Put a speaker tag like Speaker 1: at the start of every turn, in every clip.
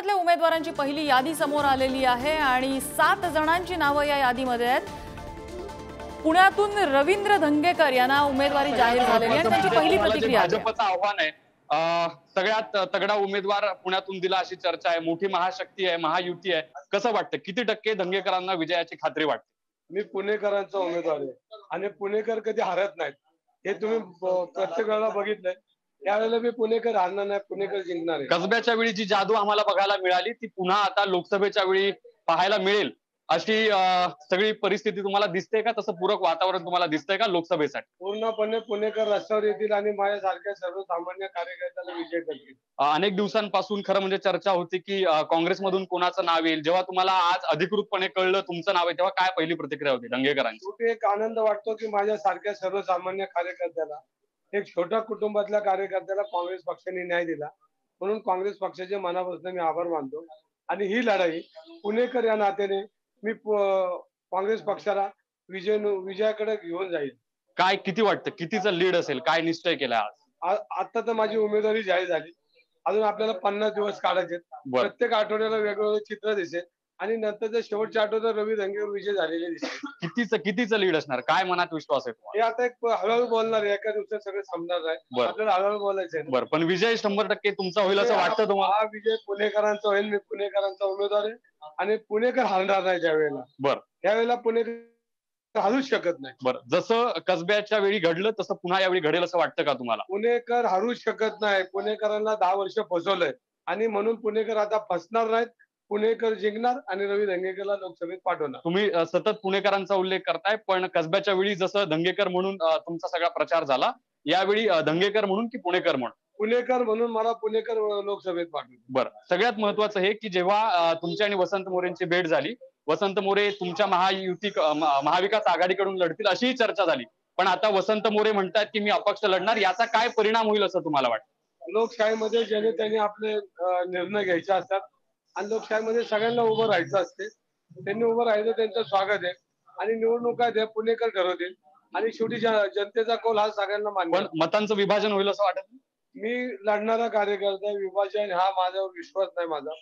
Speaker 1: महाराष्ट्रातल्या उमेदवारांची पहिली यादी समोर आलेली आहे आणि 7 जणांची नावे या यादीमध्ये आहेत। पुण्यातून रवींद्र धंगेकर यांना उमेदवारी जाहीर झालेली आहे। त्यांची पहिली प्रतिक्रिया आहे।
Speaker 2: भाजपचं आव्हान आहे, सगळ्यात तगडा उमेदवार पुण्यातून दिला अशी चर्चा आहे। मोठी महाशक्ती आहे, महायुती आहे। कसं वाटतं, किती टक्के धंगेकरांना विजयाची खात्री वाटते?
Speaker 3: मी पुणेकरांचा उमेदवार आहे आणि पुणेकर कधी हरत नाहीत हे तुम्ही प्रत्येक वेळेला बघितलंय। यावेळेला मी पुणेकर हारणार नाही, पुणेकर जिंकणार आहे।
Speaker 2: कसब्याच्या वेळी जी जादू आम्हाला बघायला मिळाली ती पुन्हा आता लोकसभेच्या वेळी पाहायला मिळेल अशी सगळी परिस्थिती तुम्हाला दिसते का? तसं पूरक वातावरण तुम्हाला दिसतंय का लोकसभेसाठी?
Speaker 3: पूर्णपणे पुणेकर रस्त्यावर येतील आणि माझ्यासारख्या सर्वसामान्य कार्यकर्त्याला विजय करतील।
Speaker 2: अनेक दिवसांपासून खरं म्हणजे चर्चा होती की काँग्रेसमधून कोणाचं नाव येईल। जेव्हा तुम्हाला आज अधिकृतपणे कळलं तुमचं नाव आहे तेव्हा काय पहिली प्रतिक्रिया होती धंगेकरांची?
Speaker 3: कुठे एक आनंद वाटतो की माझ्यासारख्या सर्वसामान्य कार्यकर्त्याला, एक छोट्या कुटुंबातल्या कार्यकर्त्याला काँग्रेस पक्षाने न्याय दिला, म्हणून काँग्रेस पक्षाचे मनापासून मी आभार मानतो। आणि ही लढाई पुणेकर या नात्याने मी काँग्रेस पक्षाला विजयाकडे घेऊन जाईल।
Speaker 2: काय किती वाटतं, कितीचं लीड असेल, काय निश्चय केला आज?
Speaker 3: आता तर माझी उमेदवारी जाहीर झाली, अजून आपल्याला 50 दिवस काढायचे। प्रत्येक आठवड्याला वेगवेगळं चित्र दिसेल आणि नंतर शेवटच्या आठवड्यात रवी धंगेकर विजय झालेले दिसेल।
Speaker 2: कितीचं लीड असणार, काय मनात विश्वास आहे?
Speaker 3: हे आता एक हळूहळू बोलणार आहे, एका दिवसात सगळं समजणार आहे। आपल्याला हळूहळू बोलायचं आहे।
Speaker 2: बरं, पण विजय 100% तुमचा होईल असं वाटतं तुम्हाला?
Speaker 3: हा विजय पुणेकरांचा होईल। मी पुणेकरांचा उमेदवार आहे आणि पुणेकर हरणार नाही त्यावेळेला।
Speaker 2: बरं,
Speaker 3: त्यावेळेला पुणेकर हरूच शकत नाही।
Speaker 2: बरं, जसं कसब्याच्या वेळी घडलं तसं पुन्हा यावेळी घडेल असं वाटतं का तुम्हाला?
Speaker 3: पुणेकर हरूच शकत नाही। पुणेकरांना 10 वर्ष फसवलंय आणि म्हणून पुणेकर आता फसणार नाहीत। पुणेकर जिंकणार आणि रवी धंगेकरला लोकसभेत पाठवणार।
Speaker 2: तुम्ही सतत पुणेकरांचा उल्लेख करताय, पण कसब्याच्या वेळी जसं धंगेकर म्हणून तुमचा सगळा प्रचार झाला, यावेळी धंगेकर म्हणून की पुणेकर म्हणून?
Speaker 3: पुणेकर म्हणून मला पुणेकर लोकसभेत पाठवले।
Speaker 2: बरं, सगळ्यात महत्वाचं हे की जेव्हा तुमच्या आणि वसंत मोरेंची भेट झाली, वसंत मोरे तुमच्या महाविकास आघाडीकडून लढतील अशीही चर्चा झाली, पण आता वसंत मोरे म्हणतात की मी अपक्ष लढणार। याचा काय परिणाम होईल असं तुम्हाला वाटतं?
Speaker 3: लोकशाहीमध्ये ज्याने त्यांनी आपले निर्णय घ्यायचे असतात आणि लोकशाहीमध्ये सगळ्यांना उभं राहायचं असते। त्यांनी उभं राहायचं, त्यांचं स्वागत आहे आणि निवडणुका ते पुणेकर ठरवतील आणि शेवटी जनतेचा कौल हा सगळ्यांना मान्य।
Speaker 2: पण मतांचं विभाजन होईल असं वाटत नाही?
Speaker 3: मी लढणारा कार्यकर्ता, विभाजन हा माझ्यावर विश्वास नाही माझा।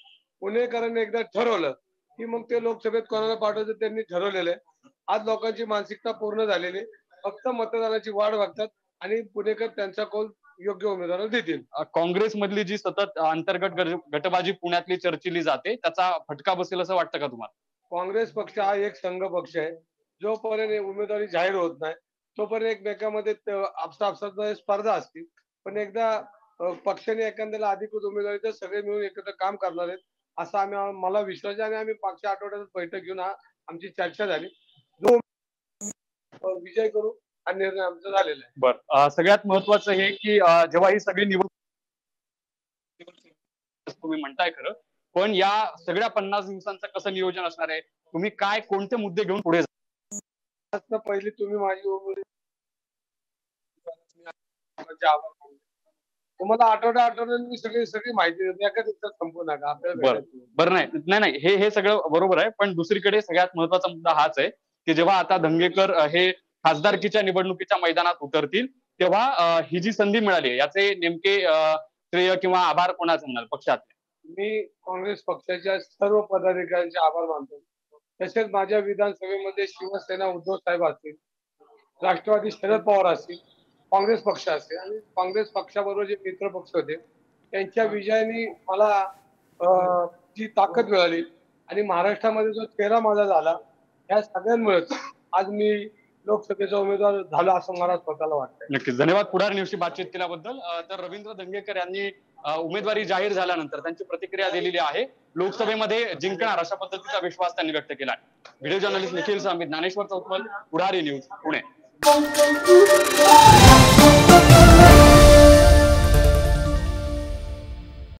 Speaker 3: पुणेकरांनी एकदा ठरवलं की मग ते लोकसभेत कोणाला पाठवायचं त्यांनी ठरवलेलं आहे। आज लोकांची मानसिकता पूर्ण झालेली आहे, फक्त मतदानाची वाढ बघतात आणि पुणेकर त्यांचा कौल योग्य उमेदवार देतील।
Speaker 2: काँग्रेसमधली जी सतत अंतर्गत गटबाजी पुण्यातली चर्चिली जाते त्याचा फटका बसेल असं वाटतं का तुम्हाला?
Speaker 3: काँग्रेस पक्ष हा एक संघ पक्ष आहे। जोपर्यंत उमेदवारी जाहीर होत नाही तोपर्यंत एकमेकांमध्ये आपसात स्पर्धा असते, पण एकदा पक्षाने एखाद्याला अधिकृत उमेदवारी तर सगळे मिळून एकत्र काम करणार आहेत असा मला विश्वास आहे। आणि आम्ही मागच्या आठवड्यात बैठक घेऊन आमची चर्चा झाली, जो विजय करू हा निर्णय आमचा झालेला आहे।
Speaker 2: बरं, सगळ्यात महत्वाचं हे की जेव्हा ही सगळी निवडणूक तुम्ही म्हणताय खरं, पण या सगळ्या 50 दिवसांचं कसं नियोजन असणार आहे? तुम्ही काय कोणते मुद्दे घेऊन पुढे
Speaker 3: जाणार? पहिली तुम्ही माझी उमेदवारी तुम्हाला आठवड्याने मी सगळी माहिती देतो, एका दिवसात संपू नका आपल्याला।
Speaker 2: बरं, नाही हे सगळं बरोबर आहे, पण दुसरीकडे सगळ्यात महत्वाचा मुद्दा हाच आहे की जेव्हा आता धंगेकर हे खासदारकीच्या निवडणुकीच्या मैदानात उतरतील तेव्हा ही जी संधी मिळाली याचे नेमके श्रेय किंवा आभार कोणाचे म्हणणार पक्षात?
Speaker 3: मी काँग्रेस पक्षाच्या सर्व पदाधिकाऱ्यांचे आभार मानतो। तसेच माझ्या विधानसभेमध्ये शिवसेना उद्धव साहेब असतील, राष्ट्रवादी शरद पवार असतील, काँग्रेस पक्ष असेल आणि काँग्रेस पक्षाबरोबर जे मित्र पक्ष होते त्यांच्या विजयाने मला जी ताकद मिळाली आणि महाराष्ट्रामध्ये जो चेहरा माझा झाला, या सगळ्यांमुळे आज मी लोकसभेचा उमेदवार झाला असं मला स्वतःला वाटतं।
Speaker 2: नक्कीच, धन्यवाद पुढार न्यूजशी बातचीत केल्याबद्दल। तर रवींद्र धंगेकर यांनी उमेदवारी जाहीर झाल्यानंतर त्यांची प्रतिक्रिया दिलेली आहे, लोकसभेमध्ये जिंकणार अशा पद्धतीचा विश्वास त्यांनी व्यक्त केला आहे। Video journalist Nikhil Sami, Dnyaneshwar Chautmal, Pudhari news, Pune.